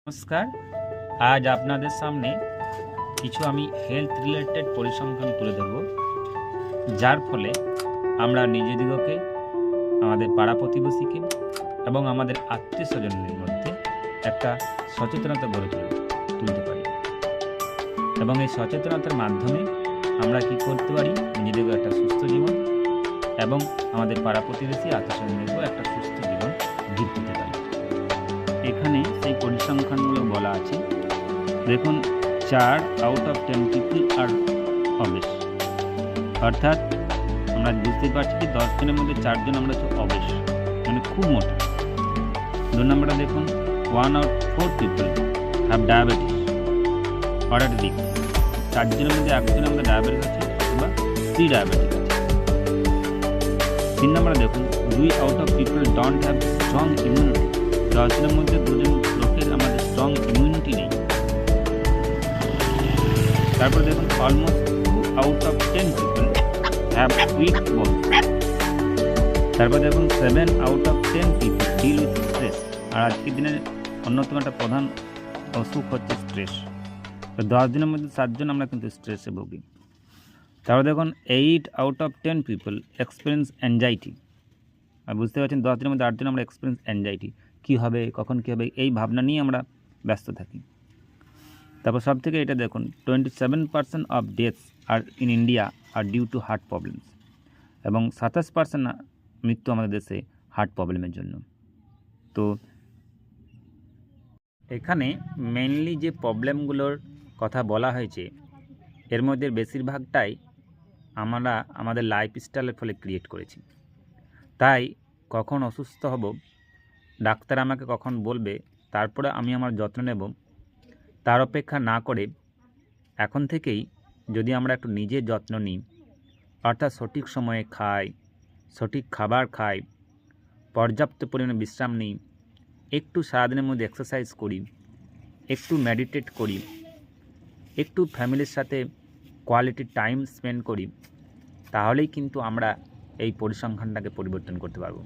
নমস্কার। আজ আপনাদের সামনে কিছু আমি হেলথ রিলেটেড পরিসংখ্যান তুলে ধরব, যার ফলে আমরা নিজেদিগকে, আমাদের পাড়া প্রতিবেশীকে এবং আমাদের আত্মীয় স্বজনদের মধ্যে একটা সচেতনতা গড়ে তুলতে পারি এবং এই সচেতনতার মাধ্যমে আমরা কি করতে পারি, নিজেদেরকে একটা সুস্থ জীবন এবং আমাদের পাড়া প্রতিবেশী আত্মীয় স্বজনদেরকেও একটা সুস্থ জীবন দিতে পারি। এখানে সেই পরিসংখ্যানগুলো বলা আছে। দেখুন, 4 out of 10 people are obese, অর্থাৎ আমরা বুঝতেই পারছি কি 10 জনের মধ্যে 4 জন আমরা হচ্ছে অবেস, মানে খুব মোটা। 2 নম্বরটা দেখুন, 1 out 4 people have diabetes or at risk. 4 জনের মধ্যে 1 জনের মধ্যে ডায়াবেটিস আছে অথবা প্রি ডায়াবেটিক আছে। 3 নম্বরে দেখুন, 2 out of people don't have strong immunity. 10 জনের মধ্যে 2 জন লোকের আমাদের স্ট্রং ইমিউনিটি নেই। তারপর দেখুন, almost 2 out of 10 people have weak bone. তারপর দেখুন, 7 out of 10 people deal with stress. আর আজকের দিনের অন্যতম একটা প্রধান অসুখ হচ্ছে স্ট্রেস। তো 10 জনের মধ্যে 7 জন আমরা কিন্তু স্ট্রেসে ভুগি। তারপর দেখুন, 8 out of 10 people experience anxiety. আর বুঝতে পারছেন, 10 জনের মধ্যে 8 জন আমরা এক্সপিরিয়েন্স অ্যাংজাইটি, কী হবে, কখন কী হবে, এই ভাবনা নিয়ে আমরা ব্যস্ত থাকি। তারপর সব থেকে এটা দেখুন, 27% of deaths are in India are due to heart problems, এবং 27% মৃত্যু আমাদের দেশে হার্ট প্রবলেমের জন্য। তো এখানে মেনলি যে প্রবলেমগুলোর কথা বলা হয়েছে, এর মধ্যে বেশিরভাগটাই আমরা আমাদের লাইফস্টাইলের ফলে ক্রিয়েট করেছি। তাই কখন অসুস্থ হব, ডাক্তার আমাকে কখন বলবে, তারপরে আমি আমার যত্ন নেব, তার অপেক্ষা না করে এখন থেকেই যদি আমরা একটু নিজের যত্ন নিই, অর্থাৎ সঠিক সময়ে খাই, সঠিক খাবার খাই, পর্যাপ্ত পরিমাণে বিশ্রাম নিই, একটু সারাদিনের মধ্যে এক্সারসাইজ করি, একটু মেডিটেট করি, একটু ফ্যামিলির সাথে কোয়ালিটি টাইম স্পেন্ড করি, তাহলেই কিন্তু আমরা এই পরিসংখ্যানটাকে পরিবর্তন করতে পারবো।